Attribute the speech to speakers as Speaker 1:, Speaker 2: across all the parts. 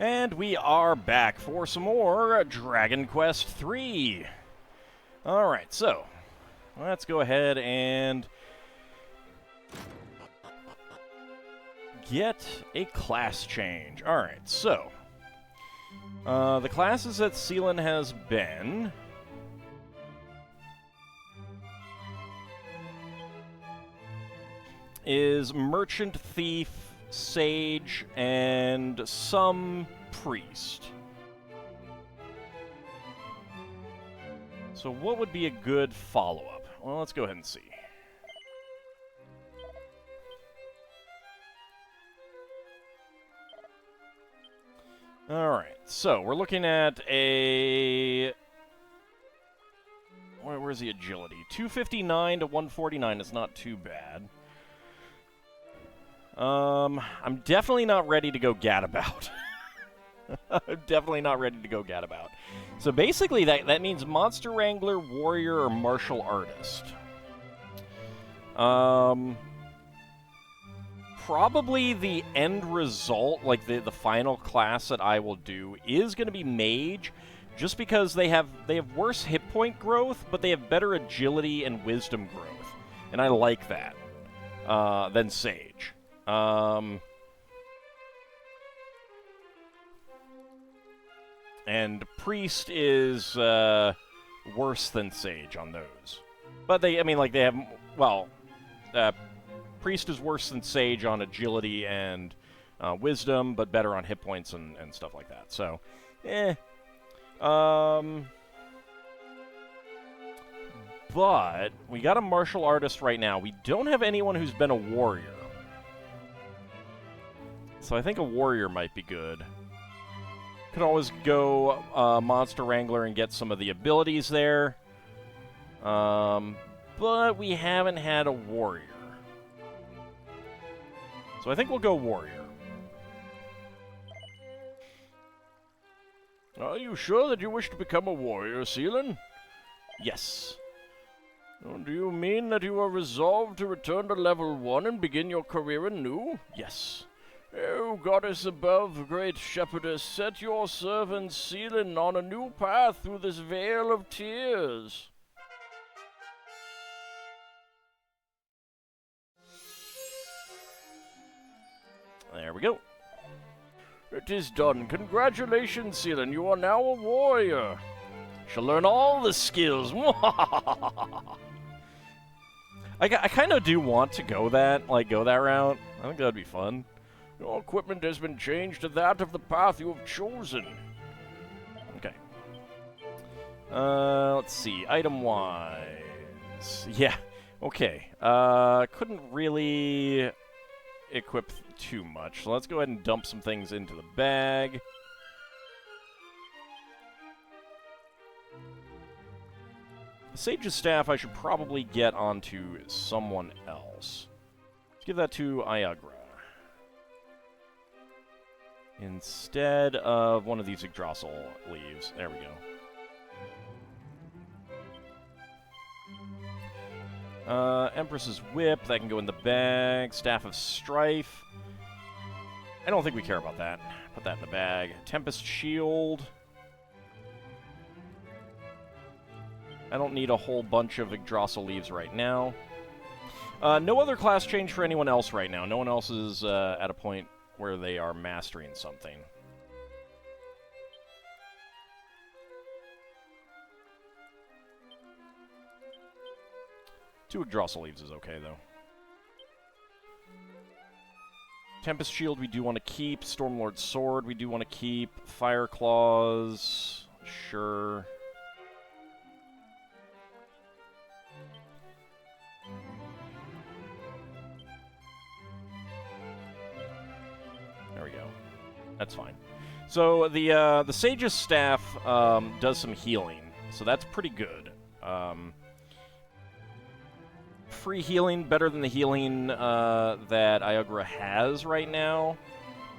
Speaker 1: And we are back for some more Dragon Quest III. Alright, so let's go ahead and get a class change. Alright, so the classes that Seelan has been is Merchant, Thief, Sage, and some Priest. So what would be a good follow-up? Well, let's go ahead and see. Alright, so we're looking at a... Where's the agility? 259 to 149 is not too bad. I'm definitely not ready to go gadabout. I'm definitely not ready to go gadabout. So basically, that means Monster Wrangler, Warrior, or Martial Artist. Probably the end result, like the final class that I will do, is going to be Mage, just because they have worse hit point growth, but they have better agility and wisdom growth, and I like that than Sage. And Priest is worse than Sage on those. But they have, well, Priest is worse than Sage on agility and wisdom, but better on hit points and stuff like that. So, but we got a martial artist right now. We don't have anyone who's been a warrior. So I think a warrior might be good. Could always go Monster Wrangler and get some of the abilities there. But we haven't had a warrior. So I think we'll go warrior. Are you sure that you wish to become a warrior, Seelan? Yes. Oh, do you mean that you are resolved to return to level 1 and begin your career anew? Yes. O goddess above, great shepherdess, set your servant Seelan on a new path through this vale of tears. There we go. It is done. Congratulations, Seelan. You are now a warrior. Shall learn all the skills. I kind of do want to go that route. I think that'd be fun. Your equipment has been changed to that of the path you have chosen. Okay. Let's see. Item-wise. Yeah. Okay. Couldn't really equip too much. So let's go ahead and dump some things into the bag. The Sage's Staff I should probably get onto someone else. Let's give that to Iagra. Instead of one of these Yggdrasil leaves. There we go. Empress's Whip, that can go in the bag. Staff of Strife. I don't think we care about that. Put that in the bag. Tempest Shield. I don't need a whole bunch of Yggdrasil leaves right now. No other class change for anyone else right now. No one else is at a point where they are mastering something. Two Yggdrasil leaves is okay, though. Tempest Shield we do want to keep. Stormlord's Sword we do want to keep. Fire Claws, sure. There we go. That's fine. So the Sage's Staff does some healing, so that's pretty good. Free healing, better than the healing that Iagra has right now.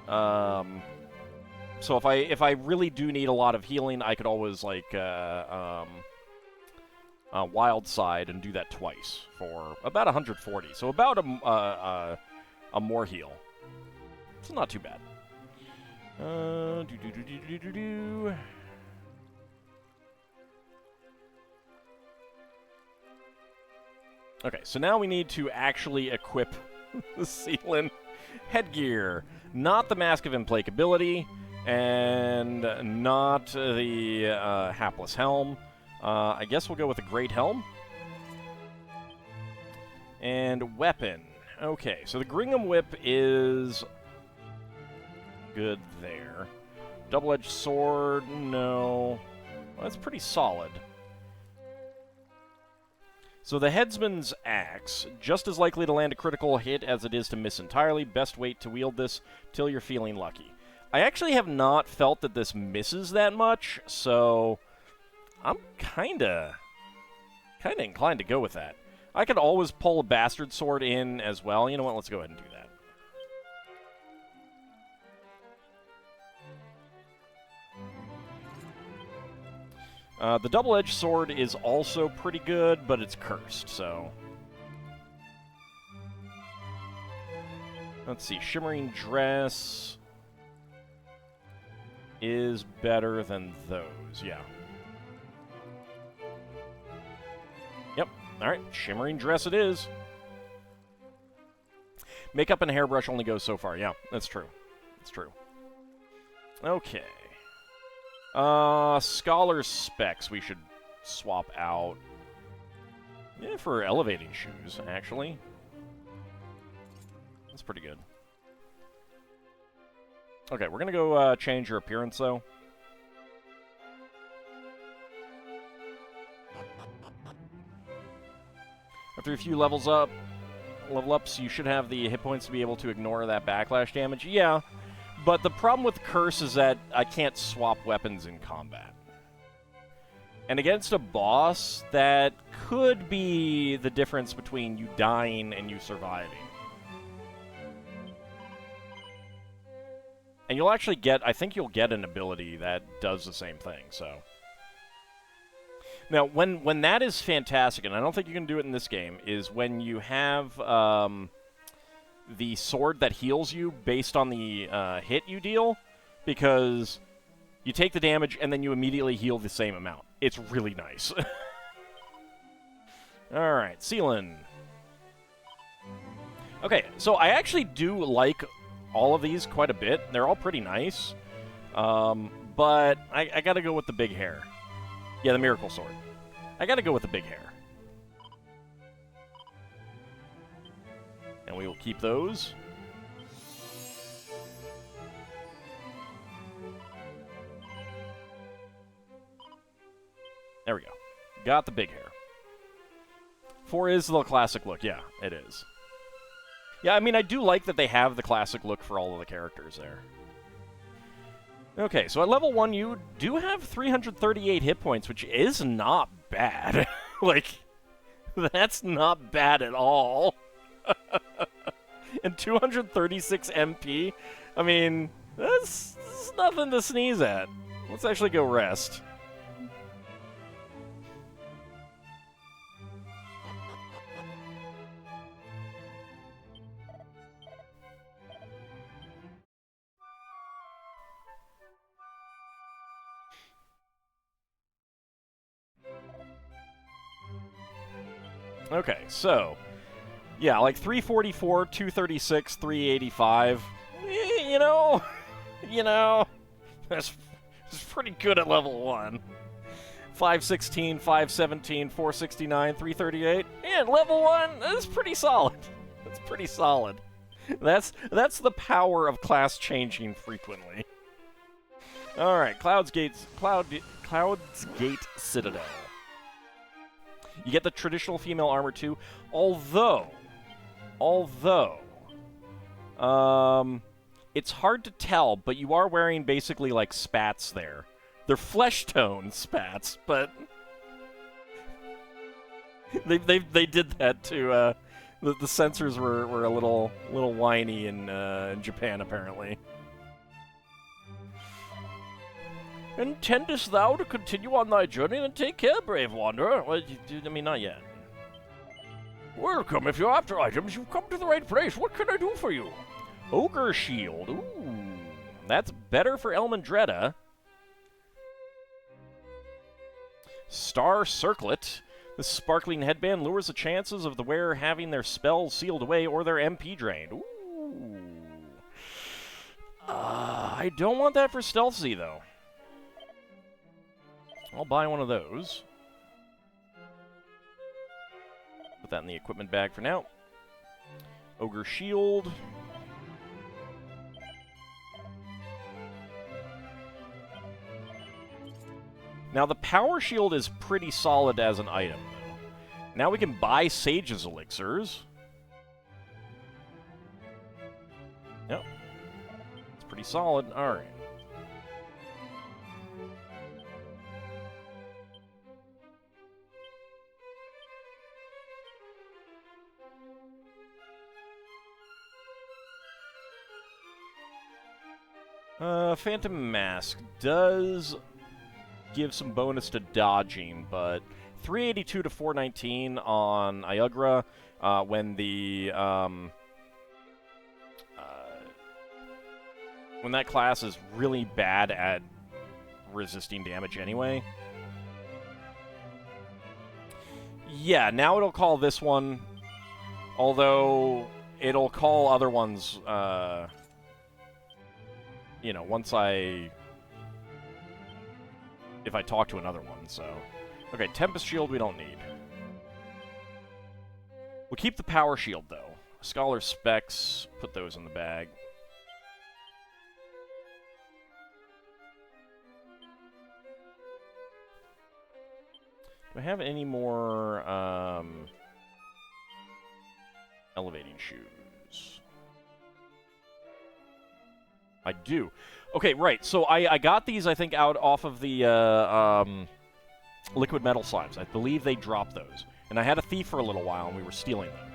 Speaker 1: So if I really do need a lot of healing, I could always like Wild Side and do that twice for about 140. So about a more heal. It's not too bad. Do. Okay, so now we need to actually equip the Sealant headgear. Not the Mask of Implacability, and not the Hapless Helm. I guess we'll go with the Great Helm. And weapon. Okay, so the Gringham Whip is good there. Double-edged sword, no. Well, that's pretty solid. So the Headsman's Axe, just as likely to land a critical hit as it is to miss entirely. Best wait to wield this till you're feeling lucky. I actually have not felt that this misses that much, so I'm kinda inclined to go with that. I could always pull a Bastard Sword in as well. You know what? Let's go ahead and do that. The double-edged sword is also pretty good, but it's cursed, so... Let's see. Shimmering Dress is better than those, yeah. Yep. Alright, Shimmering Dress it is. Makeup and Hairbrush only goes so far. Yeah, that's true. That's true. Okay. Scholar Specs we should swap out. Yeah, for elevating shoes, actually. That's pretty good. Okay, we're gonna go change your appearance, though. After a few level ups, you should have the hit points to be able to ignore that backlash damage. Yeah, but the problem with Curse is that I can't swap weapons in combat. And against a boss, that could be the difference between you dying and you surviving. And you'll actually get, I think you'll get an ability that does the same thing, so... Now, when that is fantastic, and I don't think you can do it in this game, is when you have the sword that heals you based on the hit you deal, because you take the damage and then you immediately heal the same amount. It's really nice. Alright, Sealant. Okay, so I actually do like all of these quite a bit. They're all pretty nice. But I gotta go with the big hair. Yeah, the Miracle Sword. I gotta go with the big hair. And we will keep those. There we go. Got the big hair. 4 is the classic look. Yeah, it is. Yeah, I mean, I do like that they have the classic look for all of the characters there. Okay, so at level 1, you do have 338 hit points, which is not bad. Like, that's not bad at all. And 236 MP? I mean, that's nothing to sneeze at. Let's actually go rest. Okay, so, yeah, like 344, 236, 385. You know, that's pretty good at level 1. 516, 517, 469, 338. Yeah, level 1, that's pretty solid. That's pretty solid. That's the power of class changing frequently. All right, Cloud's Gate Citadel. You get the traditional female armor too, although, it's hard to tell, but you are wearing basically like spats there. They're flesh tone spats, but they did that to the censors were a little whiny in Japan apparently. Intendest thou to continue on thy journey? Then take care, brave wanderer. Well, I mean, not yet. Welcome. If you're after items, you've come to the right place. What can I do for you? Ogre Shield. Ooh, That's better for Elmandretta. Star Circlet. This sparkling headband lures the chances of the wearer having their spells sealed away or their MP drained. Ooh. I don't want that for Stealth Z, though. I'll buy one of those. Put that in the equipment bag for now. Ogre Shield. Now, the Power Shield is pretty solid as an item, though. Now we can buy Sage's Elixirs. Yep. It's pretty solid. All right. Phantom Mask does give some bonus to dodging, but 382 to 419 on Iugra when the when that class is really bad at resisting damage anyway. Yeah, now it'll call this one, although it'll call other ones, you know, if I talk to another one, so. Okay, Tempest Shield we don't need. We'll keep the Power Shield, though. Scholar Specs, put those in the bag. Do I have any more, elevating shoes? I do. Okay, right. So I got these, I think, out off of the liquid metal slimes. I believe they dropped those. And I had a thief for a little while, and we were stealing them.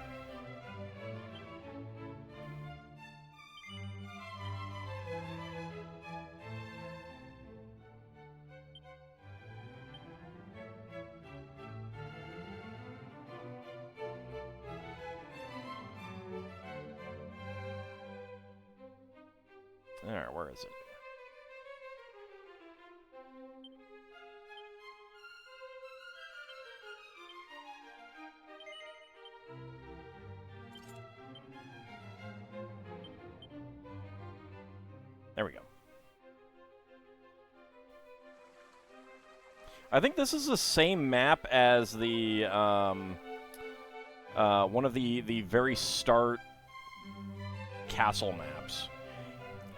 Speaker 1: Alright, where is it? There we go. I think this is the same map as the, one of the very start castle maps.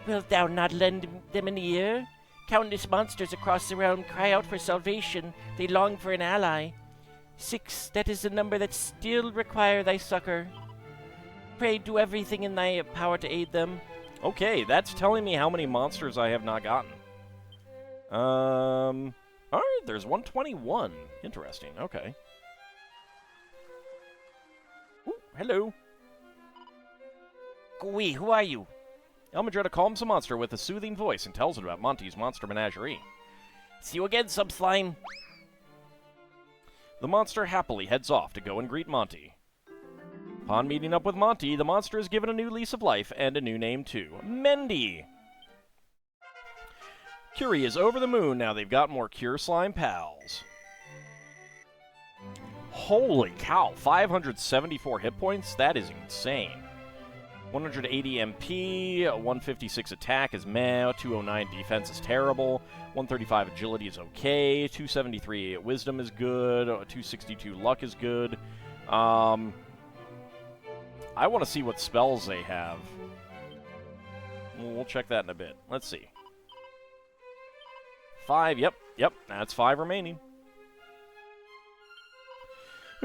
Speaker 2: Wilt thou not lend them an ear? Countless monsters across the realm cry out for salvation. They long for an ally. 6, that is the number that still require thy succor. Pray do everything in thy power to aid them.
Speaker 1: Okay, that's telling me how many monsters I have not gotten. Alright, there's 121. Interesting, okay. Ooh, hello.
Speaker 2: Gui, who are you?
Speaker 1: Elmandretta calms the monster with a soothing voice and tells it about Monty's monster menagerie.
Speaker 2: See you again, Subslime.
Speaker 1: The monster happily heads off to go and greet Monty. Upon meeting up with Monty, the monster is given a new lease of life and a new name too, Mendy. Curie is over the moon now they've got more Cure Slime pals. Holy cow, 574 hit points? That is insane. 180 MP, 156 attack is meh, 209 defense is terrible, 135 agility is okay, 273 wisdom is good, 262 luck is good. I want to see what spells they have. We'll check that in a bit. Let's see. 5, yep, that's 5 remaining.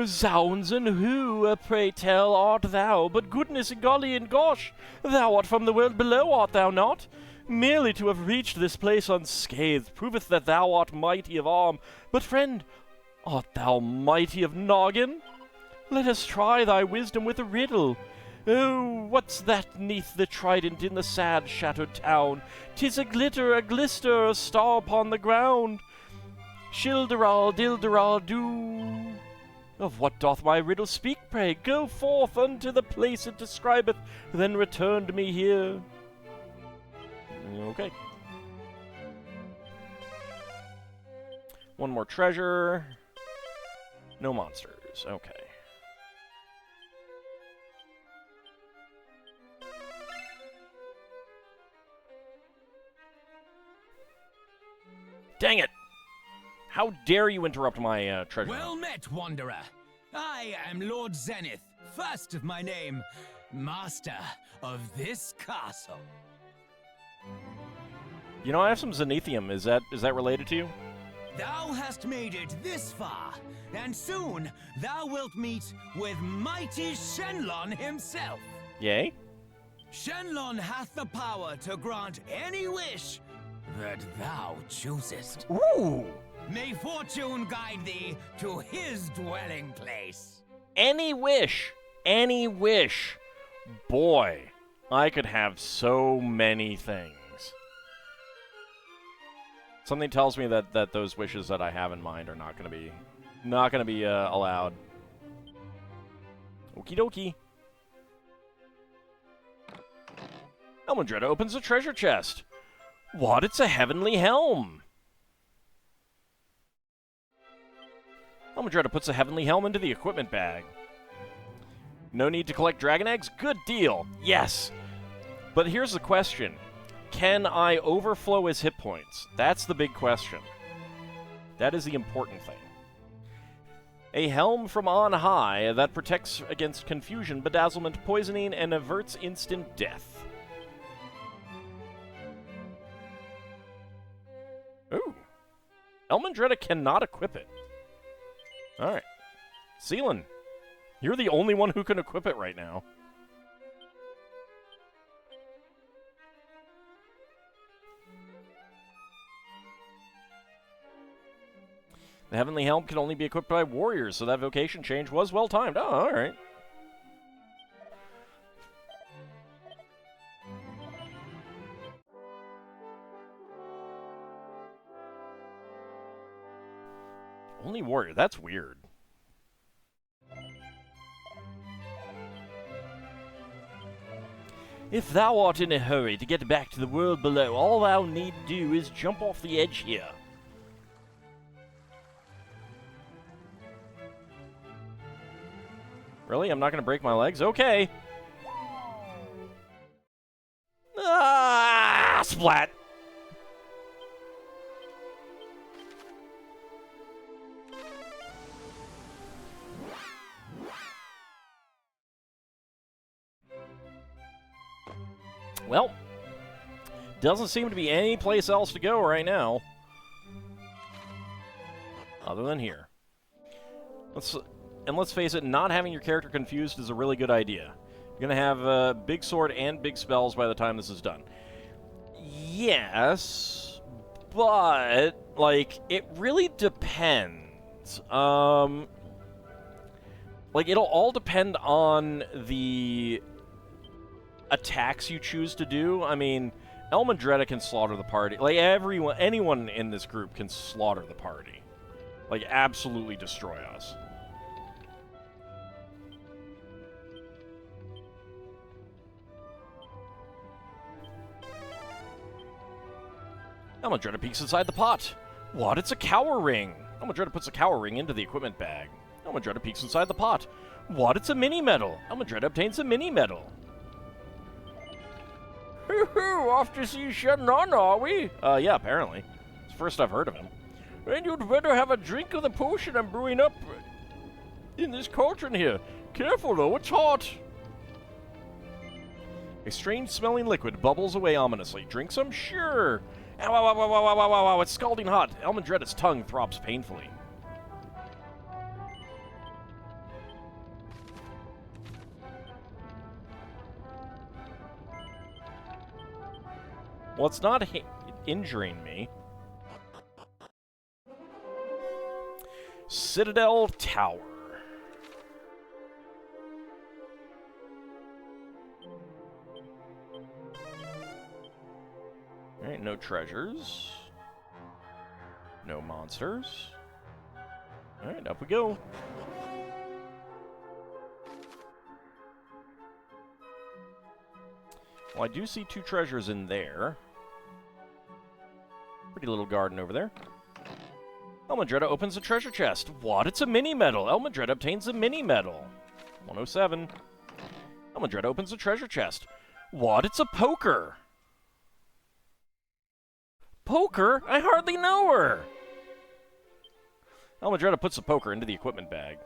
Speaker 2: Zounds, and who, pray tell, art thou? But goodness, golly, and gosh, thou art from the world below, art thou not? Merely to have reached this place unscathed proveth that thou art mighty of arm. But, friend, art thou mighty of noggin? Let us try thy wisdom with a riddle. Oh, what's that neath the trident in the sad shattered town? 'Tis a glitter, a glister, a star upon the ground. Shilderal, dilderal, do. Of what doth my riddle speak, pray? Go forth unto the place it describeth, then return to me here. Okay. One more treasure. No monsters. Okay. Dang it! How dare you interrupt my treasure?
Speaker 3: Well met, Wanderer. I am Lord Zenith, first of my name, master of this castle.
Speaker 2: You know, I have some Zenithium. Is that related to you?
Speaker 3: Thou hast made it this far, and soon thou wilt meet with mighty Shenlong himself.
Speaker 2: Yay?
Speaker 3: Shenlong hath the power to grant any wish that thou choosest.
Speaker 2: Ooh!
Speaker 3: May fortune guide thee to his dwelling place.
Speaker 2: Any wish! Any wish! Boy, I could have so many things. Something tells me that those wishes that I have in mind are not gonna be allowed. Okie dokie. Elmandretta opens a treasure chest. What? It's a heavenly helm! Elmandretta puts a heavenly helm into the equipment bag. No need to collect dragon eggs? Good deal. Yes. But here's the question. Can I overflow his hit points? That's the big question. That is the important thing. A helm from on high that protects against confusion, bedazzlement, poisoning, and averts instant death. Ooh. Elmandretta cannot equip it. Alright. Seelan, you're the only one who can equip it right now. The Heavenly Helm can only be equipped by warriors, so that vocation change was well timed. Oh, alright. Only warrior, that's weird. If thou art in a hurry to get back to the world below, all thou need do is jump off the edge here. Really? I'm not going to break my legs? Okay. Ah! Splat! Well, doesn't seem to be any place else to go right now. Other than here. Let's face it, not having your character confused is a really good idea. You're going to have big sword and big spells by the time this is done. Yes, but, like, it really depends. Like, it'll all depend on the attacks you choose to do. I mean, Elmandretta can slaughter the party. Like, anyone in this group can slaughter the party. Like, absolutely destroy us. Elmandretta peeks inside the pot. What? It's a cower ring. Elmandretta puts a cower ring into the equipment bag. Elmandretta peeks inside the pot. What? It's a mini-medal. Elmandretta obtains a mini-medal. Hoo-hoo, off to see Shenlong, are we? Yeah, apparently. It's the first I've heard of him. And you'd better have a drink of the potion I'm brewing up in this cauldron here. Careful, though, it's hot. A strange-smelling liquid bubbles away ominously. Drink some? Sure. Ow, ow, ow, ow, ow, ow, ow, ow, it's scalding hot. Elmandretta's tongue throbs painfully. Well, it's not injuring me. Citadel Tower. Alright, no treasures. No monsters. Alright, up we go. Well, I do see 2 treasures in there. Pretty little garden over there. Elmadretta opens a treasure chest. What? It's a mini-medal. Elmadretta obtains a mini-medal. 107. Elmadretta opens a treasure chest. What? It's a poker. Poker? I hardly know her. Elmadretta puts the poker into the equipment bag.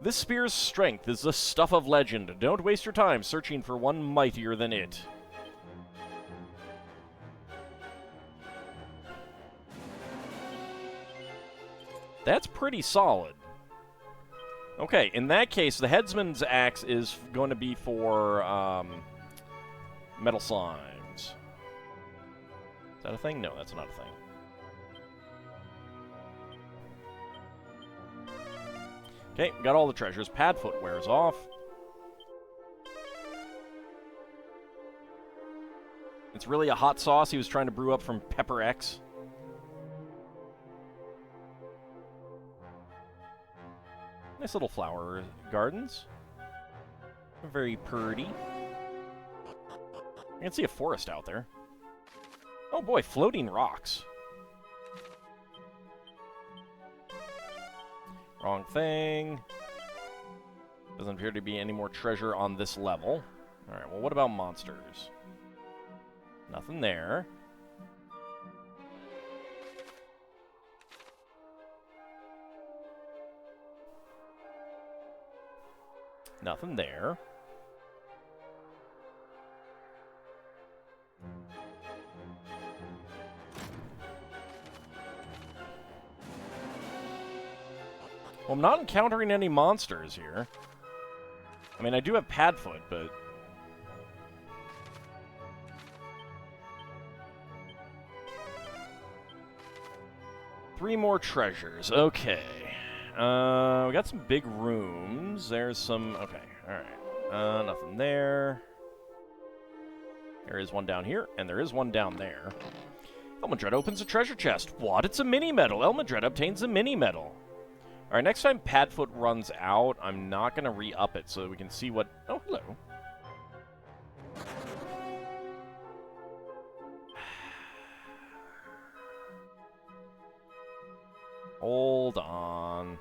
Speaker 2: This spear's strength is the stuff of legend. Don't waste your time searching for one mightier than it. That's pretty solid. Okay, in that case, the headsman's axe is going to be for metal slimes. Is that a thing? No, that's not a thing. Okay, got all the treasures. Padfoot wears off. It's really a hot sauce he was trying to brew up from Pepper X. Nice little flower gardens. Very pretty. I can see a forest out there. Oh boy, floating rocks. Wrong thing. Doesn't appear to be any more treasure on this level. Alright, well, what about monsters? Nothing there. Nothing there. Well, I'm not encountering any monsters here. I mean, I do have Padfoot, but... Three more treasures. Okay. We got some big rooms. There's some... Okay, alright. Nothing there. There is one down here, and there is one down there. Elmadretta opens a treasure chest. What? It's a mini-medal. Elmadretta obtains a mini-medal. Alright, next time Padfoot runs out, I'm not going to re-up it so that we can see what... Oh, hello. Hold on.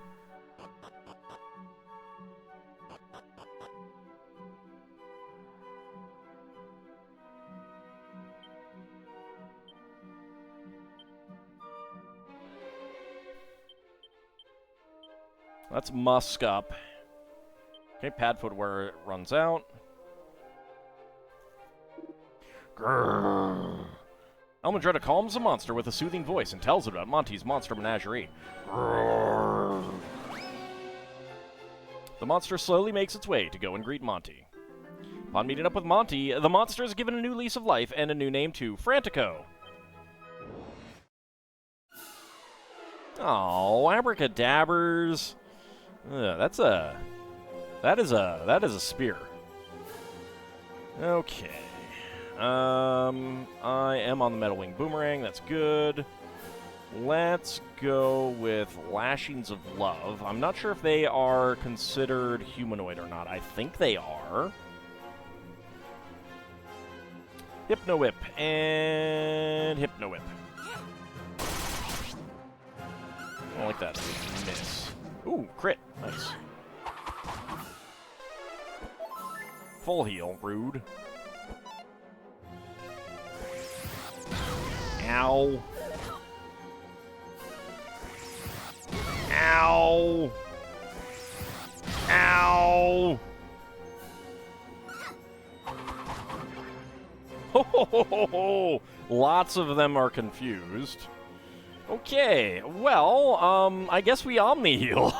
Speaker 2: Let's musk up. Okay, Padfoot where it runs out. Grrr. Elmadretta calms the monster with a soothing voice and tells it about Monty's monster menagerie. Grrr. The monster slowly makes its way to go and greet Monty. Upon meeting up with Monty, the monster is given a new lease of life and a new name too, Frantico. Oh, abracadabbers. That is a spear. Okay. I am on the Metal Wing Boomerang. That's good. Let's go with Lashings of Love. I'm not sure if they are considered humanoid or not. I think they are. Hypno Whip and Hypno Whip. I don't like that. Miss. Ooh, crit. Nice. Full heal. Rude. Ow. Ow. Ow. Ho ho ho ho ho. Lots of them are confused. Okay, well, I guess we Omni-heal.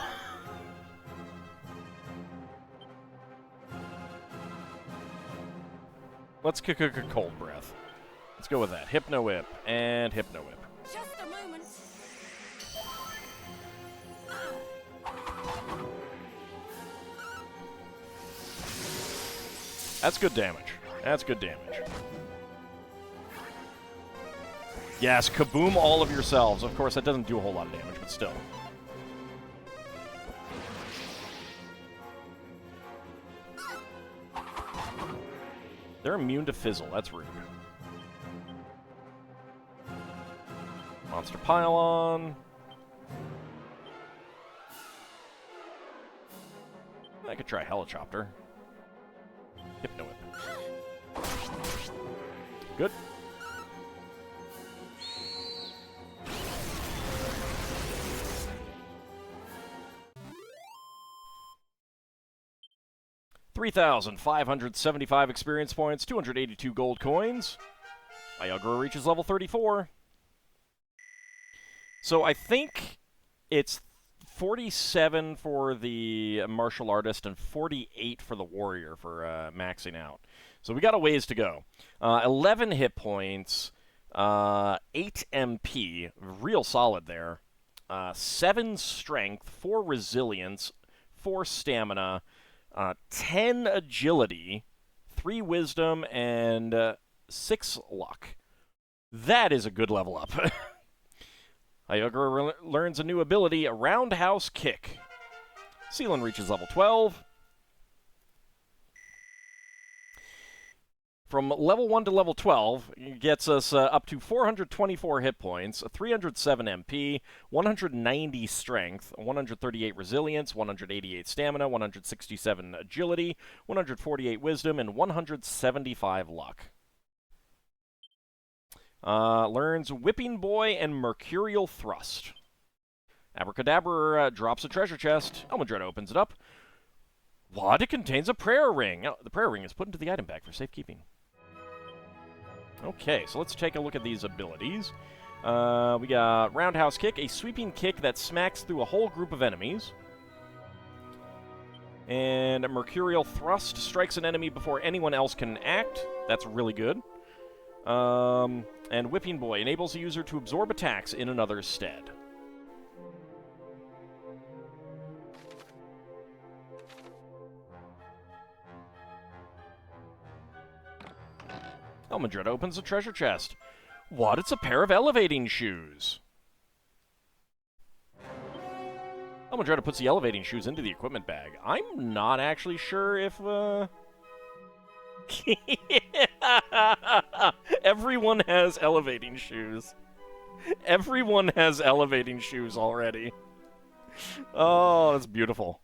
Speaker 2: Let's cold breath. Let's go with that. Hypno Whip and Hypno Whip.
Speaker 4: Just a moment.
Speaker 2: That's good damage. That's good damage. Yes, kaboom all of yourselves. Of course, that doesn't do a whole lot of damage, but still. They're immune to fizzle. That's rude.
Speaker 1: Monster Pylon. I could try Helichopter. Hypno Whip. Good. $3,575 experience points, 282 gold coins. Iagro reaches level 34. So I think it's 47 for the martial artist and 48 for the warrior for maxing out. So we got a ways to go. 11 hit points, 8 MP, real solid there. 7 strength, 4 resilience, 4 stamina, 10 agility, 3 wisdom, and 6 luck. That is a good level up. Iagro learns a new ability, a roundhouse kick. Seelan reaches level 12. From level 1 to level 12, it gets us up to 424 hit points, 307 MP, 190 strength, 138 resilience, 188 stamina, 167 agility, 148 wisdom, and 175 luck. Learns Whipping Boy and Mercurial Thrust. Abracadabra drops a treasure chest. Elmadred opens it up. What? It contains a prayer ring. Oh, the prayer ring is put into the item bag for safekeeping. Okay, so let's take a look at these abilities. We got Roundhouse Kick, a sweeping kick that smacks through a whole group of enemies. And Mercurial Thrust strikes an enemy before anyone else can act. That's really good. And Whipping Boy enables the user to absorb attacks in another's stead. Elmadred opens a treasure chest. What? It's a pair of elevating shoes. Elmadred puts the elevating shoes into the equipment bag. I'm not actually sure if, Everyone has elevating shoes. Everyone has elevating shoes already. Oh, that's beautiful.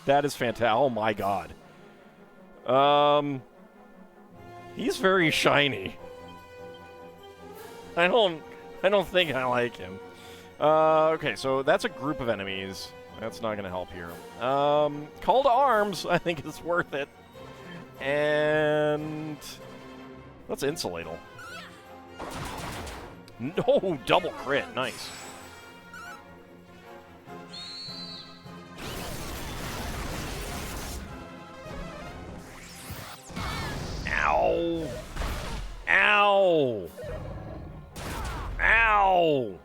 Speaker 1: That is fantastic. Oh my god. He's very shiny. I don't think I like him. Okay, so that's a group of enemies. That's not going to help here. Call to Arms, I think is worth it. And let's insulate him. No, double crit. Nice. Ow. Ow. Ow.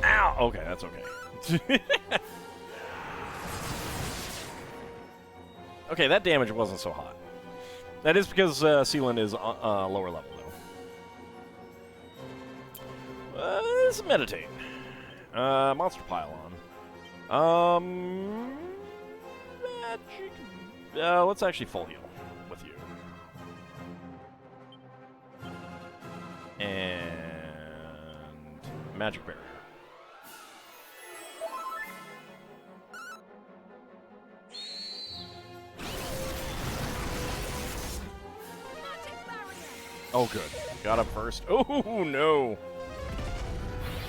Speaker 1: Ow. Okay, that's okay. Okay, that damage wasn't so hot. That is because Seelan is lower level, though. Let's meditate. Monster Pylon. Magic. Let's actually full heal with you. And Magic Barrier. Oh, good. Got up first. Oh, no.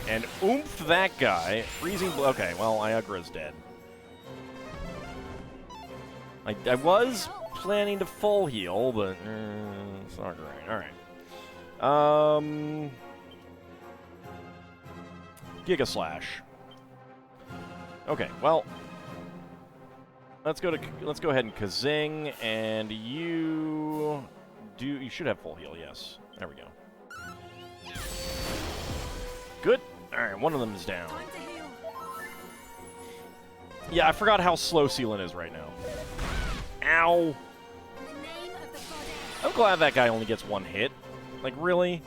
Speaker 1: And oomphed that guy. Freezing. Okay, well, Iagra's dead. I was planning to full heal, but it's not great. All right. Giga Slash. Okay, well, let's go ahead and Kazing, and you should have full heal. Yes, there we go. Good. All right, one of them is down. Yeah, I forgot how slow Seelan is right now. Ow. I'm glad that guy only gets one hit. Like, really?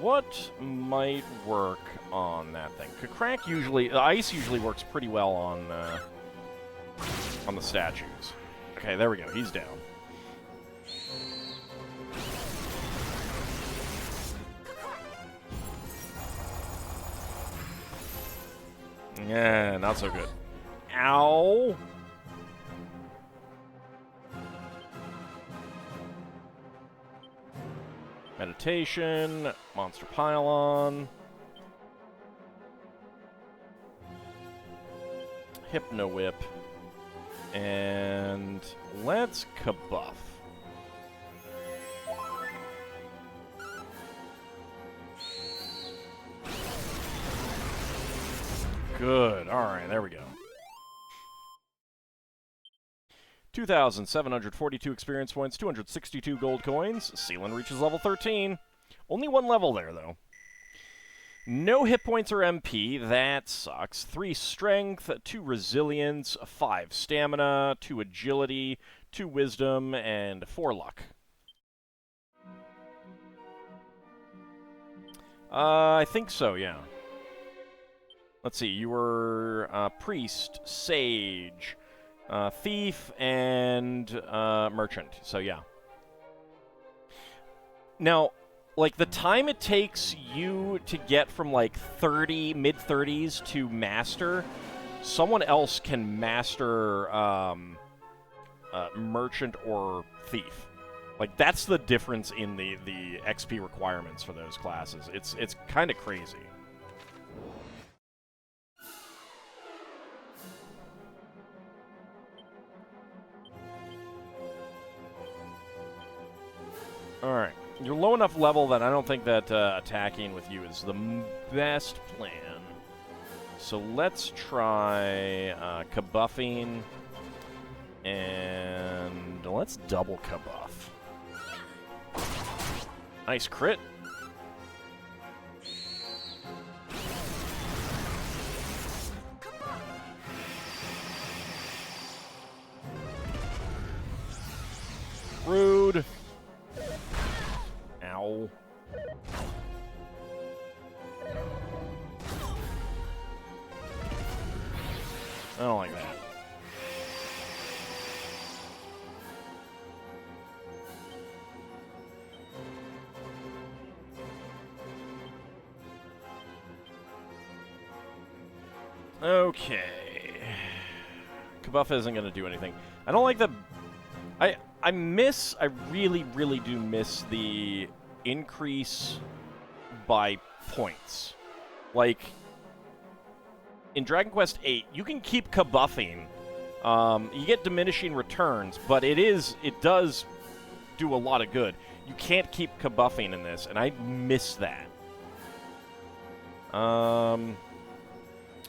Speaker 1: what might work on that thing? Crack usually, ice usually works pretty well on the statues. Okay, there we go. He's down. Yeah, not so good. Ow! Meditation, monster pylon, hypno whip, and let's kabuff. Good. All right, there we go. 2,742 experience points, 262 gold coins. Sealan reaches level 13. Only one level there, though. No hit points or MP. That sucks. 3 strength, 2 resilience, 5 stamina, 2 agility, 2 wisdom, and 4 luck. I think so, yeah. Let's see. You were priest, sage, thief, and merchant. So, yeah. Now, like, the time it takes you to get from, like, mid-30s to master, someone else can master merchant or thief. Like, that's the difference in the XP requirements for those classes. It's kind of crazy. Alright. You're low enough level that I don't think that attacking with you is the best plan. So let's try kabuffing, and let's double kabuff. Nice crit. Rude. Ow. I don't like that. Okay. Kabuff isn't going to do anything. I don't like the... I really, really do miss the increase by points. Like, in Dragon Quest VIII, you can keep kabuffing. You get diminishing returns, but it does do a lot of good. You can't keep kabuffing in this, and I miss that.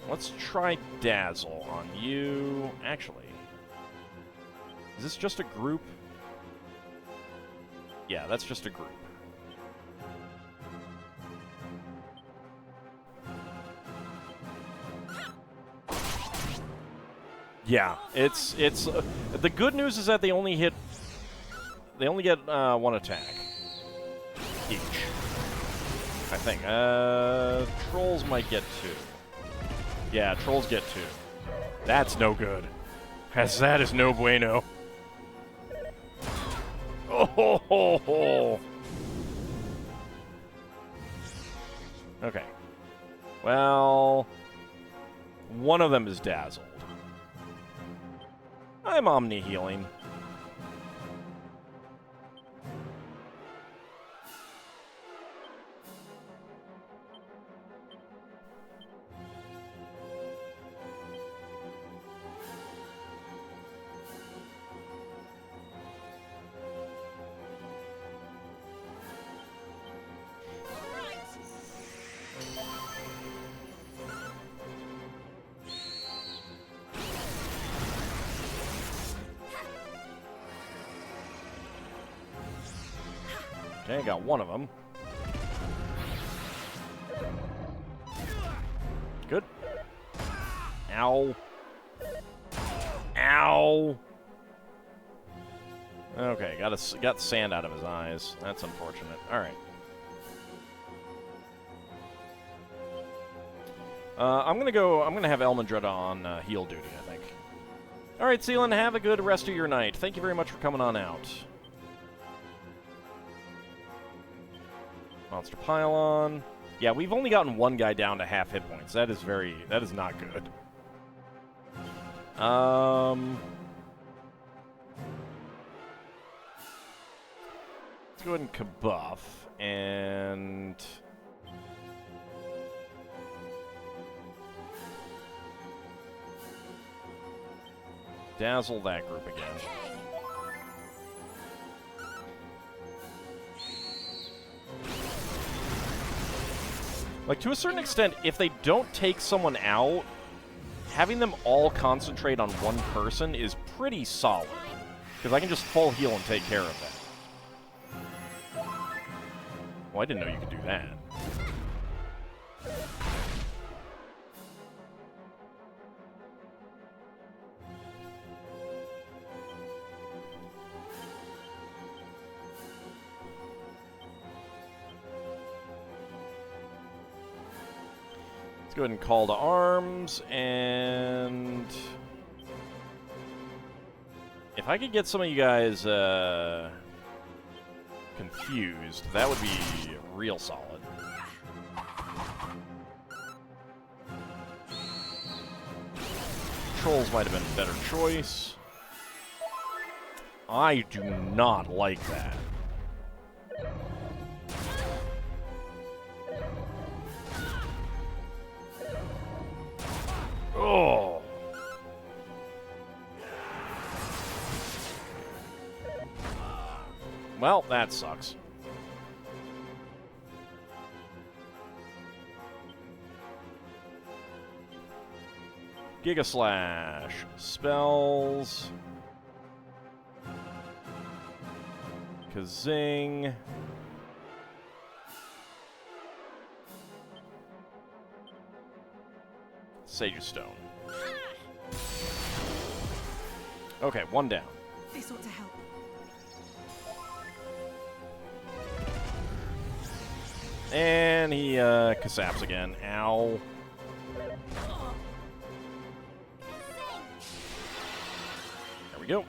Speaker 1: Let's try Dazzle on you. Actually, is this just a group? Yeah, that's just a group. Yeah, it's the good news is that they only get one attack each. I think. Trolls might get 2. Yeah, trolls get 2. That's no good. That is no bueno. Oh ho ho ho. Okay. Well, one of them is dazzled. I'm Omni healing. Okay, I got one of them. Good. Ow. Ow. Okay, got sand out of his eyes. That's unfortunate. All right. I'm gonna have Elmandretta on heal duty, I think. Alright, Seelan, have a good rest of your night. Thank you very much for coming on out. Monster Pylon. Yeah, we've only gotten one guy down to half hit points. That is not good. Let's go ahead and kabuff, and... dazzle that group again. Like, to a certain extent, if they don't take someone out, having them all concentrate on one person is pretty solid. Because I can just full heal and take care of that. Well, I didn't know you could do that. Go ahead and call to arms, and if I could get some of you guys confused, that would be real solid. Trolls might have been a better choice. I do not like that. Oh. Well, that sucks. Giga Slash. Spells. Kazing. Sage Stone. Okay, one down.
Speaker 4: This ought to help.
Speaker 1: And he kasaps again. Ow. There we go.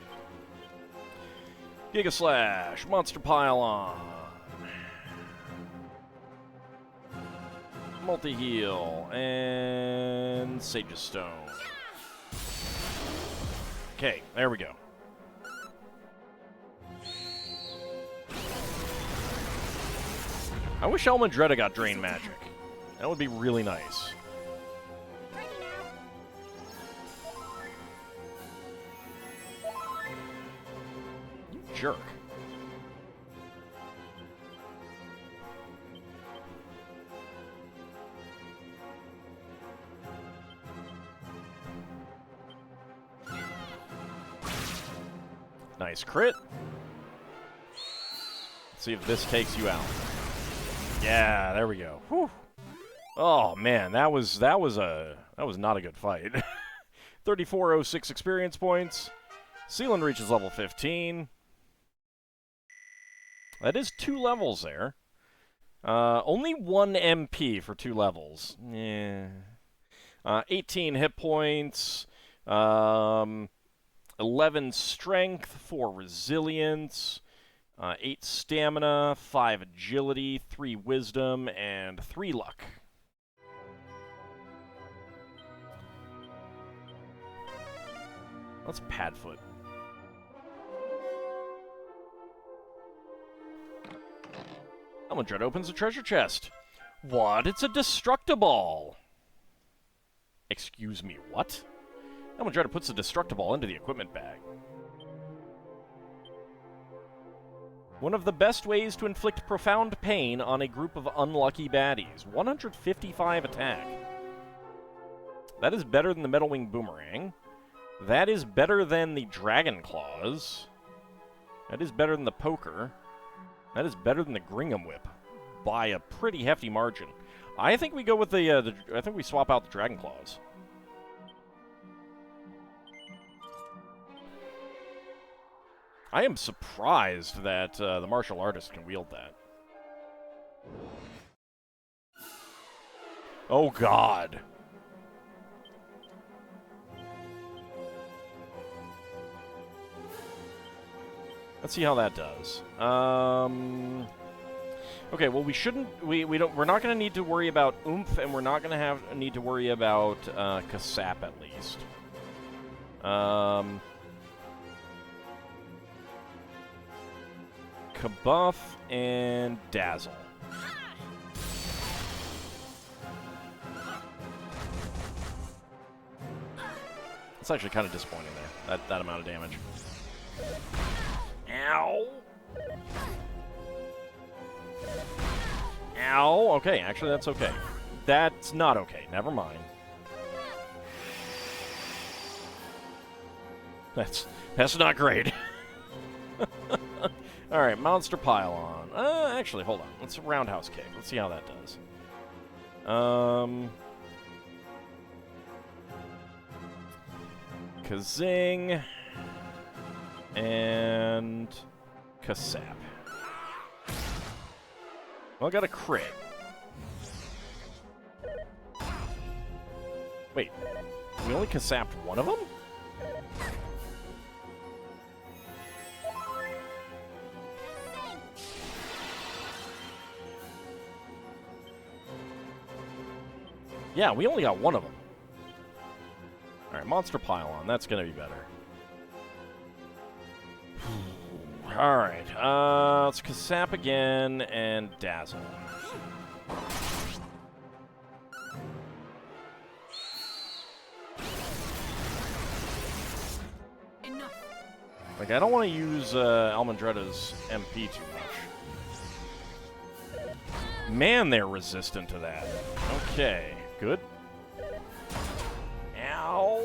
Speaker 1: Giga Slash, Monster Pylon. Multi-heal, and Sage Stone. Okay, there we go. I wish Elmandretta got Drain Magic. That would be really nice. You jerk. Nice crit. Let's see if this takes you out. Yeah, there we go. Whew. Oh man, that was not a good fight. 3406 experience points. Seelan reaches level 15. That is 2 levels there. Only 1 MP for 2 levels. Yeah. 18 hit points. 11 strength, 4 resilience, 8 stamina, 5 agility, 3 wisdom, and 3 luck. Let's Padfoot. Elmandretta opens a treasure chest. What? It's a destructible! Excuse me, what? Elmandretta puts the destructible into the equipment bag. One of the best ways to inflict profound pain on a group of unlucky baddies. 155 attack. That is better than the Metal Wing Boomerang. That is better than the Dragon Claws. That is better than the Poker. That is better than the Gringham Whip. By a pretty hefty margin. I think we go with I think we swap out the Dragon Claws. I am surprised that the martial artist can wield that. Oh, God. Let's see how that does. Okay, well, we shouldn't... We're not going to need to worry about Oomph, and we're not going to need to worry about Kasap, at least. Kabuff and Dazzle. It's actually kind of disappointing there, that amount of damage. Ow! Ow! Okay, actually that's okay. That's not okay, never mind. That's not great. Alright, Monster Pylon. Actually, hold on. Let's Roundhouse Kick. Let's see how that does. Kazing. And Kasap. Well, I got a crit. Wait, we only Kasapped one of them? Yeah, we only got one of them. Alright, Monster Pylon. That's gonna be better. Alright, let's Kasap again and Dazzle.
Speaker 4: Enough.
Speaker 1: Like, I don't want to use Almondretta's MP too much. Man, they're resistant to that. Okay, good. Ow!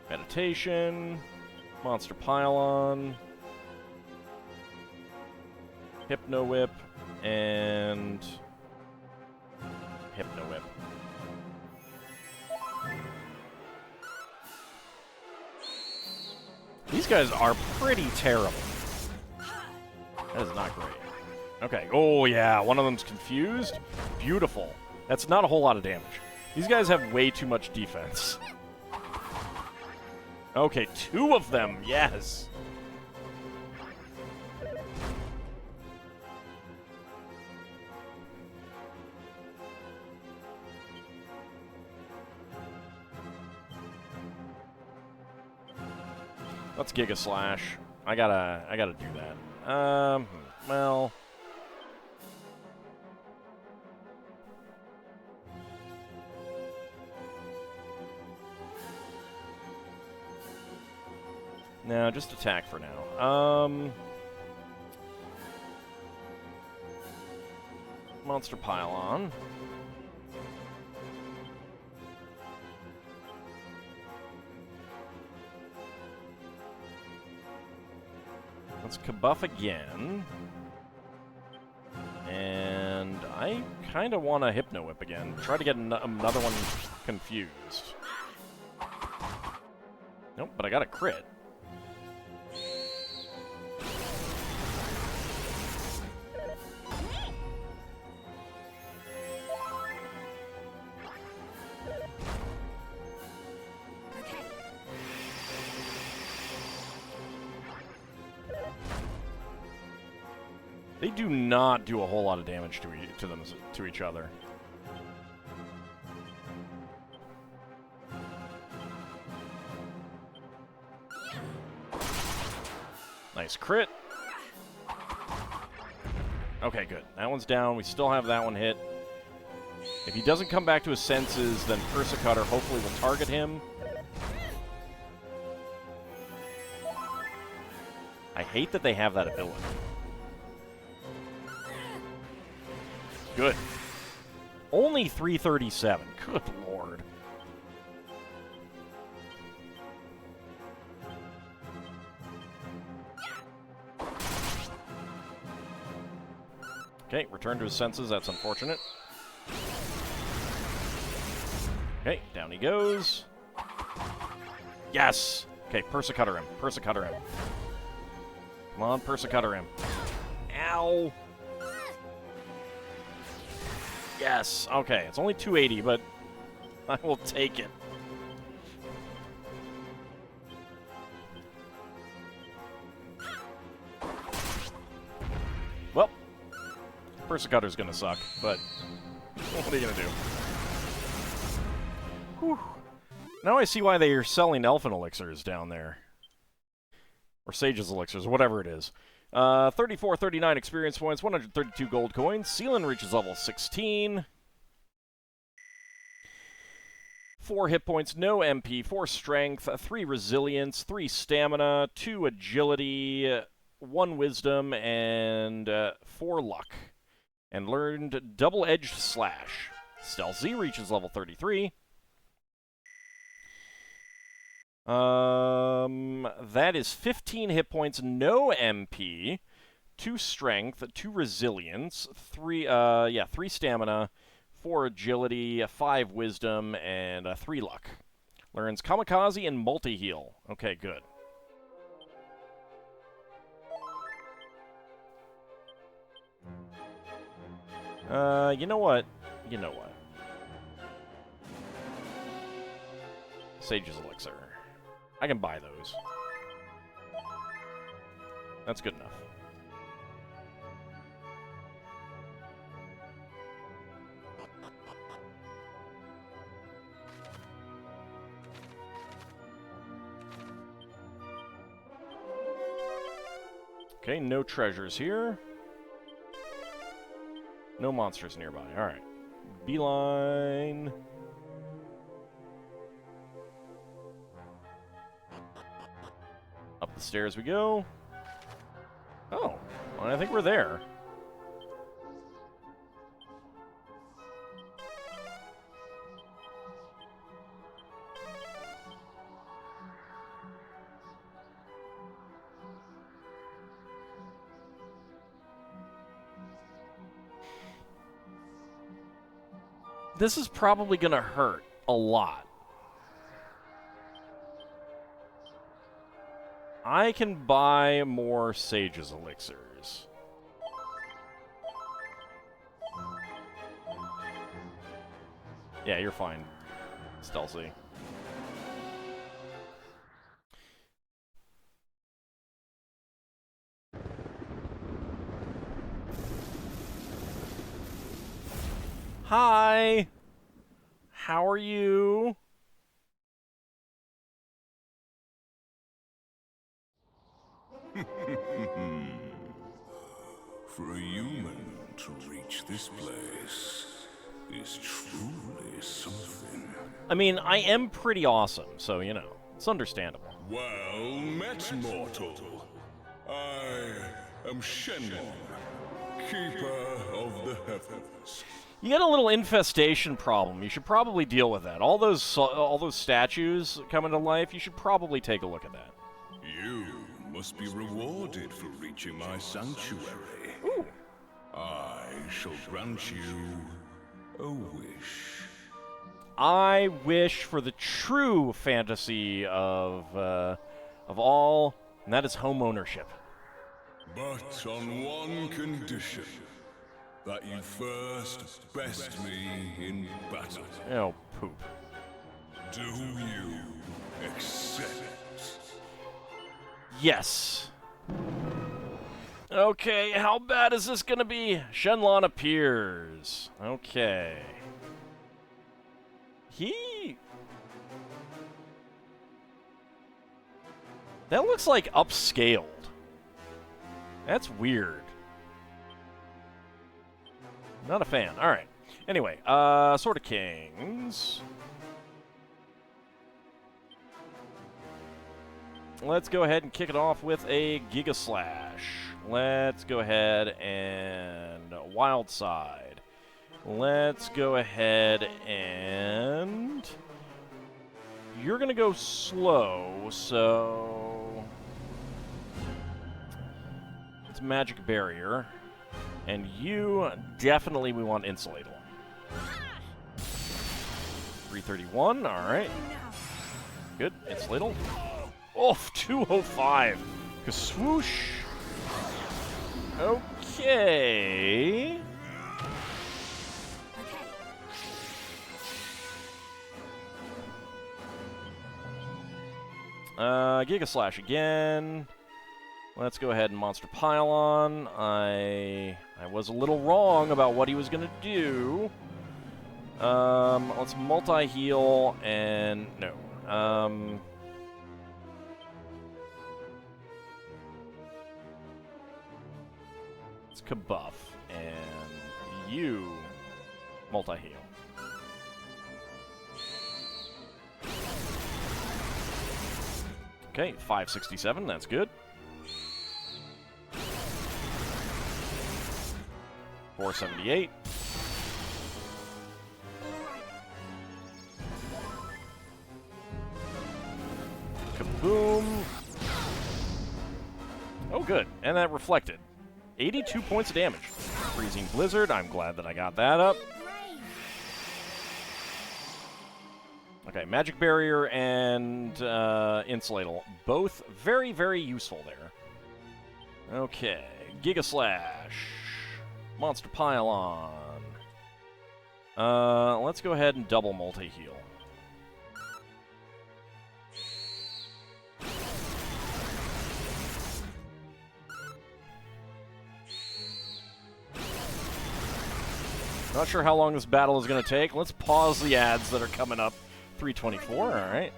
Speaker 1: Meditation, Monster Pylon, Hypno Whip, and Hypno Whip. These guys are pretty terrible. That is not great. Okay, oh yeah, one of them's confused. Beautiful. That's not a whole lot of damage. These guys have way too much defense. Okay, two of them, yes. Let's Giga Slash. I gotta do that. Well. No, just attack for now. Monster Pylon. Let's Kabuff again. And I kind of want to Hypno Whip again. Try to get another one confused. Nope, but I got a crit. They do not do a whole lot of damage to each other. Nice crit. Okay, good. That one's down. We still have that one hit. If he doesn't come back to his senses, then Persicutter hopefully will target him. I hate that they have that ability. Good. Only 337. Good lord. Okay, return to his senses. That's unfortunate. Okay, down he goes. Yes! Okay, Persicutter him. Persicutter him. Come on, Persicutter him. Ow! Yes, okay. It's only 280, but I will take it. Persecutter's gonna suck, but what are you gonna do? Whew. Now I see why they are selling Elfin Elixirs down there. Or Sage's Elixirs, whatever it is. 34, 39 experience points, 132 gold coins. Seelan reaches level 16. 4 hit points, no MP, 4 strength, 3 resilience, 3 stamina, 2 agility, 1 wisdom, and 4 luck. And learned double-edged slash. Stealth Z reaches level 33. That is 15 hit points, no MP, 2 strength, 2 resilience, 3 stamina, 4 agility, 5 wisdom, and 3 luck. Learns kamikaze and multi-heal. Okay, good. You know what? You know what? Sage's Elixir. I can buy those. That's good enough. Okay, no treasures here. No monsters nearby. Alright. Beeline. Up the stairs we go. Oh, well, I think we're there. This is probably going to hurt a lot. I can buy more Sage's Elixirs. Yeah, you're fine, Stealthy. Hi! How are you?
Speaker 4: For a human to reach this place is truly something.
Speaker 1: I mean, I am pretty awesome, so, you know, it's understandable.
Speaker 4: Well met, mortal. I am Shenlong, keeper of the heavens.
Speaker 1: You got a little infestation problem. You should probably deal with that. All those statues coming to life, you should probably take a look at that.
Speaker 4: You must be rewarded for reaching my sanctuary.
Speaker 1: Ooh.
Speaker 4: I shall grant you a wish.
Speaker 1: I wish for the true fantasy of all, and that is home ownership.
Speaker 4: But on one condition. That you first best me in battle.
Speaker 1: Oh, poop.
Speaker 4: Do you accept?
Speaker 1: Yes. Okay, how bad is this gonna be? Shenlong appears. Okay. That looks like upscaled. That's weird. Not a fan. Alright. Anyway, Sword of Kings. Let's go ahead and kick it off with a Giga Slash. Let's go ahead and Wild Side. Let's go ahead and... You're going to go slow, so... It's Magic Barrier. And you, definitely we want Insulate. 331, alright. Good, Insulate. Oh, 205. Kaswoosh. Okay. Giga Slash again. Let's go ahead and Monster Pylon. I was a little wrong about what he was going to do. Let's multi-heal and... no. Let's Kabuff. And you multi-heal. Okay, 567, that's good. 478. Kaboom. Oh, good. And that reflected. 82 points of damage. Freezing Blizzard. I'm glad that I got that up. Okay, Magic Barrier and Insulatal. Both very, very useful there. Okay, Giga Slash. Monster Pylon. Let's go ahead and double multi-heal. Not sure how long this battle is going to take. Let's pause the ads that are coming up. 324, alright.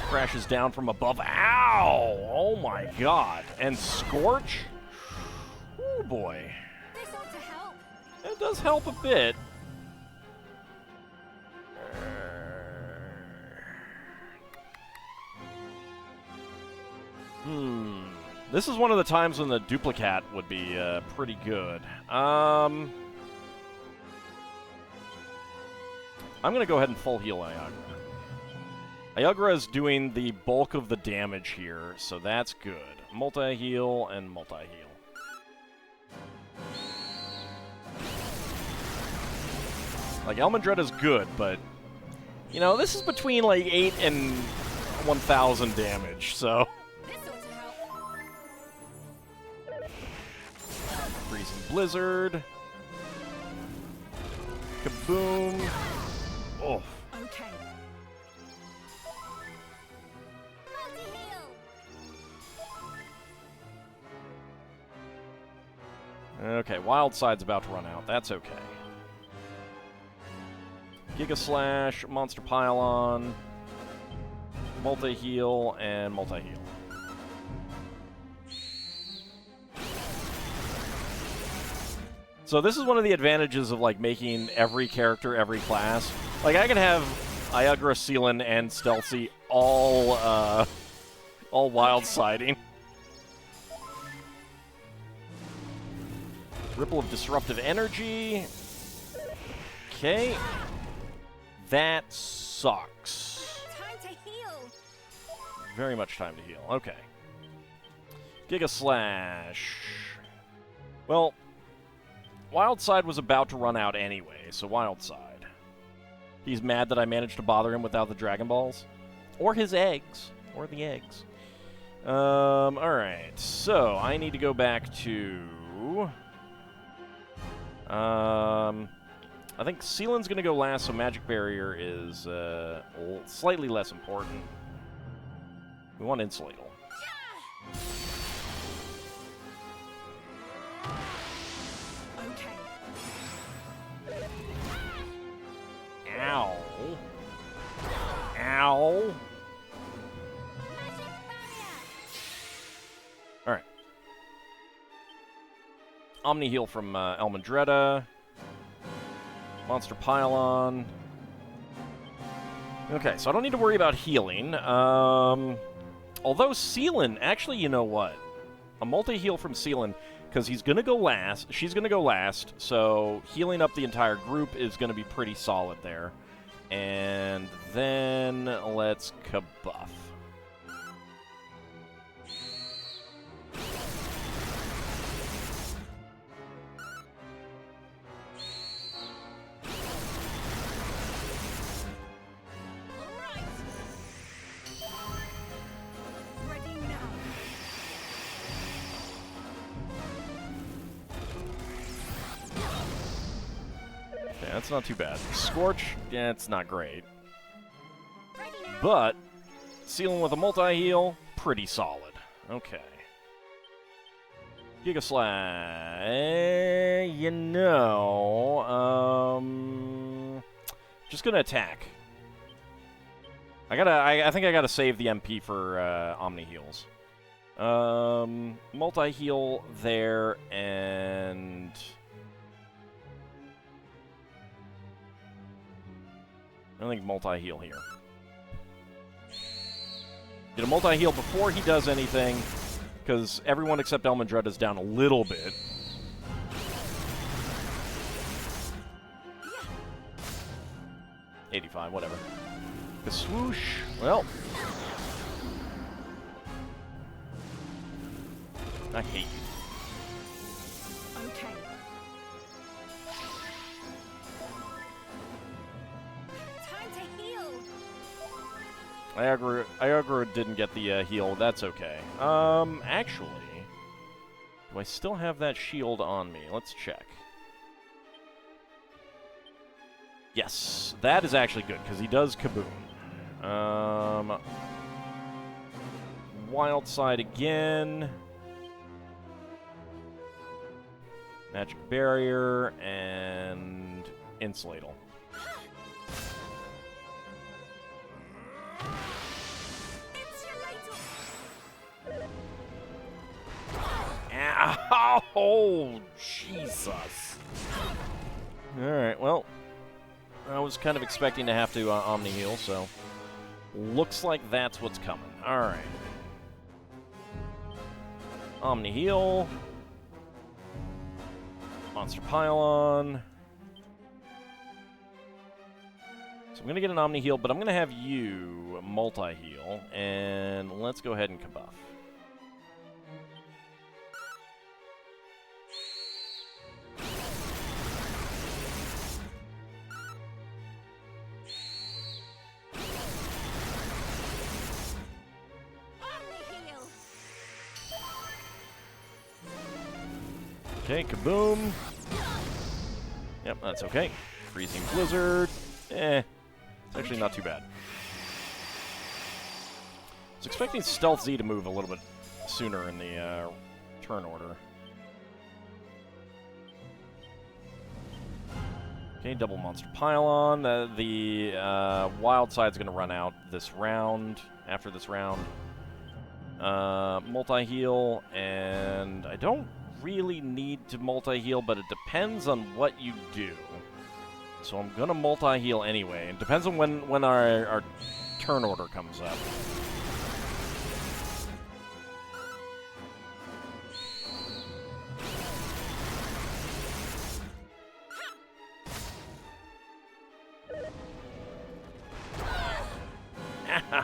Speaker 1: Crashes down from above. Ow! Oh my god. And Scorch? Oh boy.
Speaker 5: This ought to help.
Speaker 1: It does help a bit. This is one of the times when the duplicate would be pretty good. I'm going to go ahead and full heal Iagra. Iagra is doing the bulk of the damage here, so that's good. Multi-heal and multi-heal. Like, Elmandretta is good, but, you know, this is between, like, 8 and 1,000 damage, so...
Speaker 5: This ought to help.
Speaker 1: Freezing Blizzard. Kaboom. Oh.
Speaker 5: Okay. Multi-heal.
Speaker 1: Okay, Wild Side's about to run out. That's okay. Giga Slash, Monster Pylon, multi-heal, and multi-heal. So this is one of the advantages of, like, making every character, every class. Like, I can have Iagra, Seelan, and Stealthy all wild siding. Ripple of Disruptive Energy. Okay. That sucks.
Speaker 5: Time to heal.
Speaker 1: Very much time to heal. Okay. Giga Slash. Well, Wild Side was about to run out anyway, so Wild Side. He's mad that I managed to bother him without the Dragon Balls. Or his eggs. Or the eggs. Alright. So, I need to go back to... I think Seelan's going to go last, so Magic Barrier is slightly less important. We want Insulatal.
Speaker 5: Okay.
Speaker 1: Ow. Ow. Alright. Omni Heal from Elmandretta. Monster Pylon. Okay, so I don't need to worry about healing. Although Seelan, actually, you know what? A multi-heal from Seelan, because he's going to go last. She's going to go last, so healing up the entire group is going to be pretty solid there. And then let's Kabuff.
Speaker 5: Ready now.
Speaker 1: Okay, that's not too bad. Scorch, yeah, it's not great.
Speaker 5: Ready now.
Speaker 1: But Sealing with a multi-heal, pretty solid. Okay. Giga Slash, you know, just gonna attack. I think I gotta save the MP for Omni heals. Multi-heal there, and I think multi-heal here. Get a multi-heal before he does anything, because everyone except Elmandredd is down a little bit. Yeah. 85, whatever. The swoosh. Well. I hate you.
Speaker 5: Okay. Time to heal.
Speaker 1: Iagro didn't get the heal. That's okay. Actually, do I still have that shield on me? Let's check. Yes, that is actually good, because he does kaboom. Wild side again. Magic barrier and insulatal. Oh, Jesus. Alright, well, I was kind of expecting to have to Omni heal, so looks like that's what's coming. Alright. Omni heal. Monster Pylon. So I'm going to get an Omni heal, but I'm going to have you multi-heal, and let's go ahead and kabuff. Okay, kaboom. Yep, that's okay. Freezing Blizzard. It's actually not too bad. I was expecting Stealth Z to move a little bit sooner in the turn order. Okay, double Monster Pylon. The wild side's going to run out this round, after this round. Multi-heal, and I don't really need to multi-heal, but it depends on what you do. So I'm gonna multi-heal anyway. It depends on when our turn order comes up.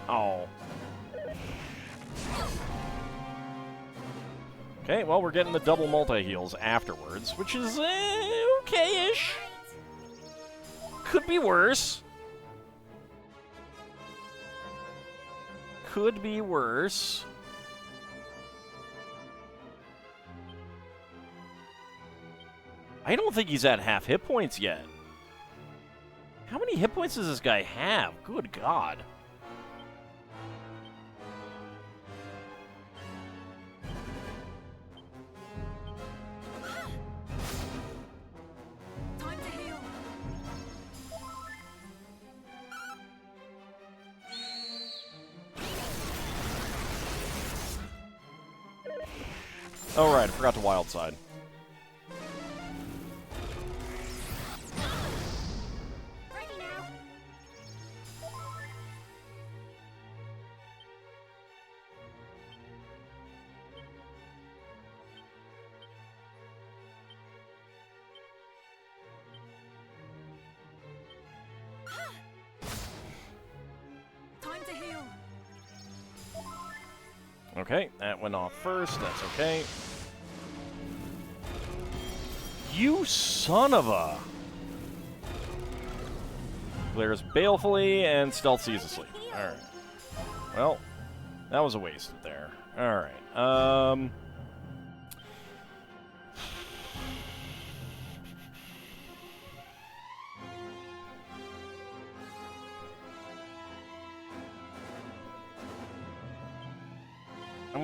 Speaker 1: Ow. Okay, well, we're getting the double multi-heals afterwards, which is okay-ish. Could be worse. Could be worse. I don't think he's at half hit points yet. How many hit points does this guy have? Good God. Oh, right, I forgot to wild side.
Speaker 5: Ready now. Time to heal.
Speaker 1: Okay, that went off first. That's okay. You son of a... Glares balefully, and Stealth sees asleep. Alright. Well, that was a waste there. Alright.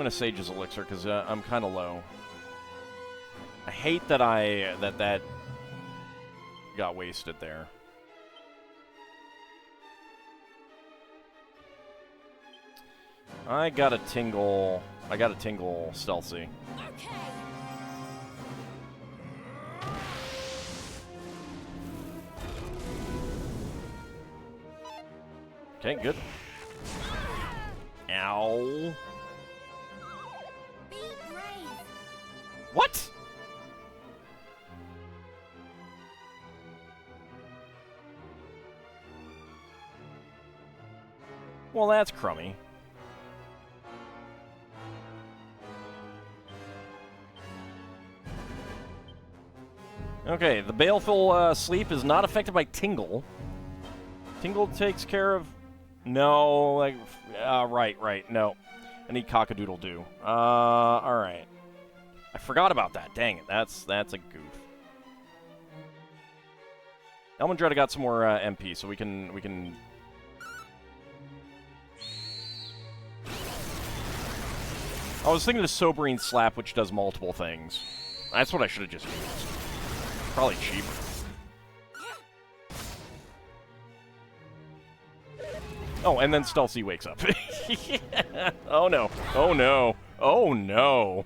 Speaker 1: gonna Sage's Elixir, because I'm kind of low. I hate that that got wasted there. I got a tingle stealthy.
Speaker 5: Okay.
Speaker 1: Okay, good. Ow.
Speaker 5: Be brave.
Speaker 1: What? Well, that's crummy. Okay, the baleful sleep is not affected by tingle. Tingle takes care of... No, like... right, no. I need cock-a-doodle-doo. Alright. I forgot about that. Dang it, that's a goof. Elmandretta got some more MP, so we can... I was thinking of Sobering Slap, which does multiple things. That's what I should have just used. Probably cheaper. Oh, and then Stealthy wakes up. Oh no. Oh no. Oh no.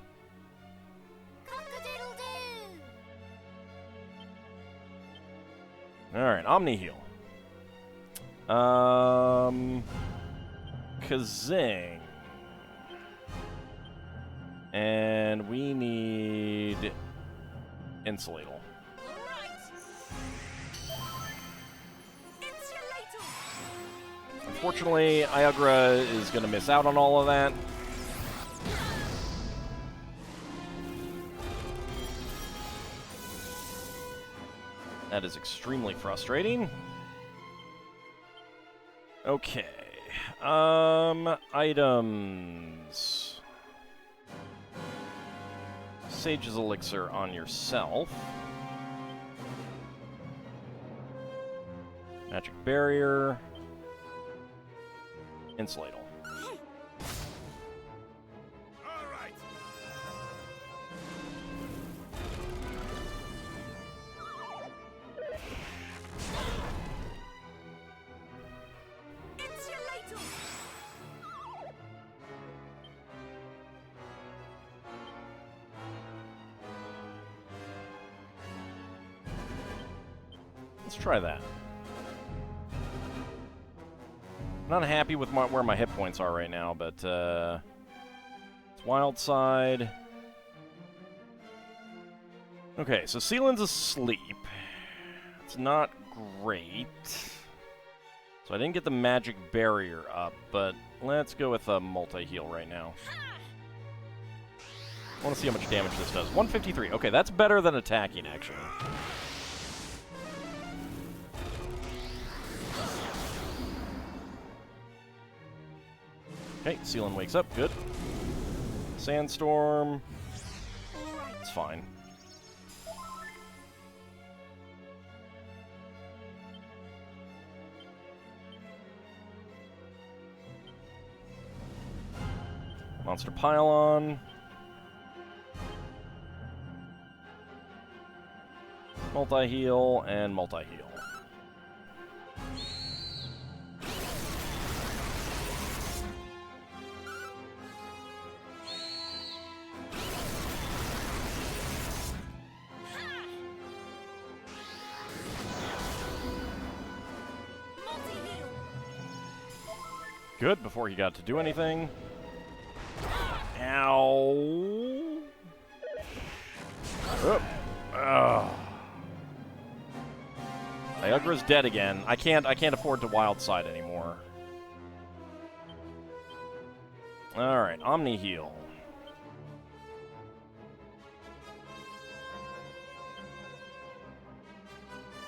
Speaker 5: Cock-a-doodle-doo.
Speaker 1: Alright, Omni Heal. Kazing. And we need Insulatal. Unfortunately, Iagra is going to miss out on all of that. That is extremely frustrating. Okay. Items. Sage's Elixir on yourself. Magic Barrier. Insulatal.
Speaker 4: All right.
Speaker 5: Insulator.
Speaker 1: Let's try that. Not happy with where my hit points are right now, but it's Wild Side. Okay, so Sealand's asleep. It's not great. So I didn't get the magic barrier up, but let's go with a multi-heal right now. I want to see how much damage this does. 153. Okay, that's better than attacking, actually. Okay, Sealand wakes up. Good. Sandstorm. It's fine. Monster Pylon. Multi-heal and multi-heal. Good, before he got to do anything. Ow. Oh. Oh. Iagra's dead again. I can't afford to wild side anymore. Alright, Omni Heal.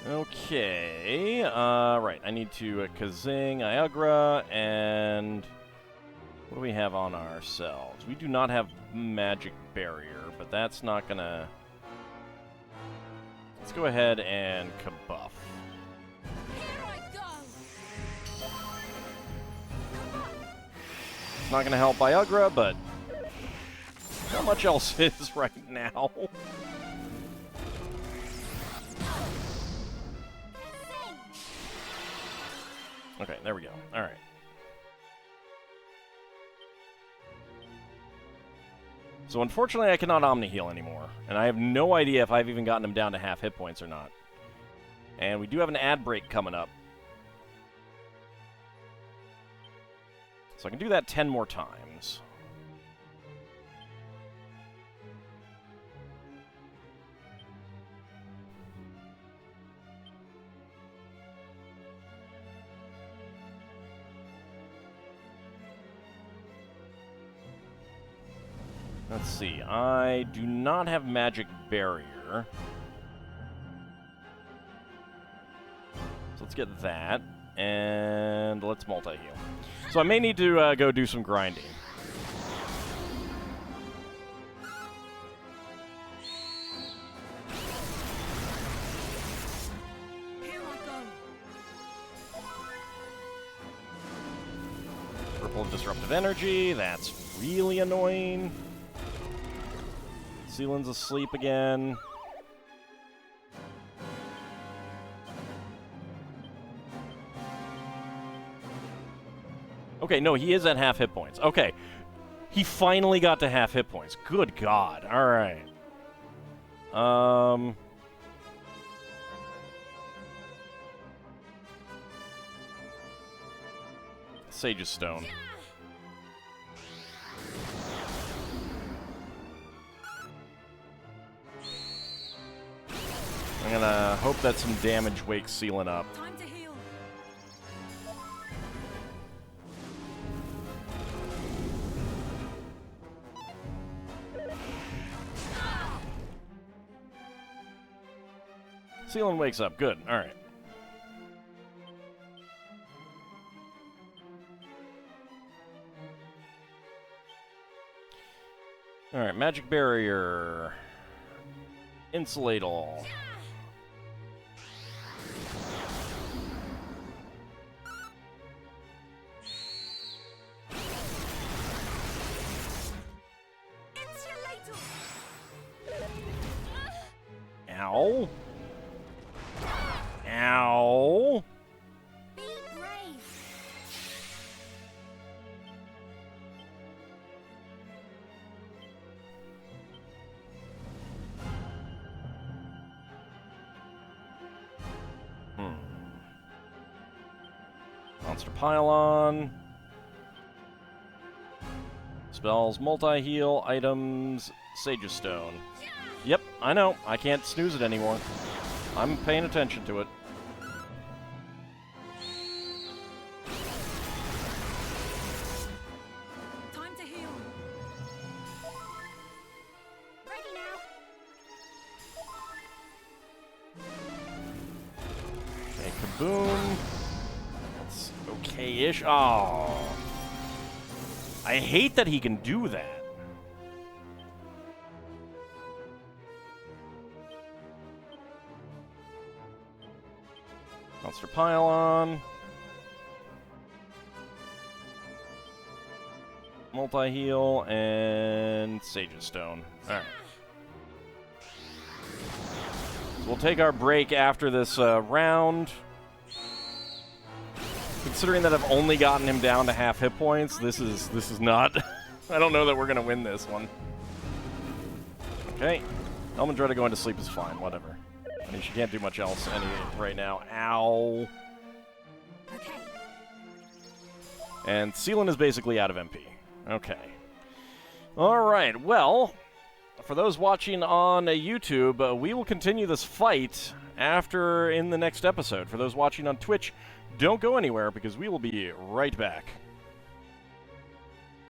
Speaker 1: Okay, right, I need to Kazing, Iagra, and what do we have on ourselves? We do not have Magic Barrier, but that's not gonna... Let's go ahead and Kabuff.
Speaker 5: Here I go.
Speaker 1: It's not gonna help Iagra, but Not much else is right now. Okay, there we go. All right. So unfortunately, I cannot Omni Heal anymore, and I have no idea if I've even gotten him down to half hit points or not. And we do have an ad break coming up. So I can do that 10 more times. Let's see. I do not have Magic Barrier. So let's get that. And let's multi-heal. So I may need to go do some grinding.
Speaker 5: Here I go.
Speaker 1: Purple Disruptive Energy. That's really annoying. Sealand's asleep again. Okay, no, he is at half hit points. Okay. He finally got to half hit points. Good God. All right. Sage's Stone. I'm gonna hope that some damage wakes Sealant up.
Speaker 5: Time to heal.
Speaker 1: Sealant wakes up. Good. All right. All right. Magic Barrier. Insulate all. Ow. Ow.
Speaker 5: Be brave.
Speaker 1: Monster Pylon. Spells, multi-heal, items, Sage's Stone. Yep, I know. I can't snooze it anymore. I'm paying attention to it.
Speaker 5: Time to heal. Ready now.
Speaker 1: Okay, kaboom. That's okay-ish. Oh. I hate that he can do that. Monster Pylon. Multi-heal and Sage's Stone. Alright. So we'll take our break after this round. Considering that I've only gotten him down to half hit points, this is not... I don't know that we're going to win this one. Okay. Elmandretta going to sleep is fine, whatever. I mean, she can't do much else right now. Ow.
Speaker 5: Okay.
Speaker 1: And Sealant is basically out of MP. Okay. Alright, well, for those watching on YouTube, we will continue this fight in the next episode. For those watching on Twitch, don't go anywhere because we will be right back.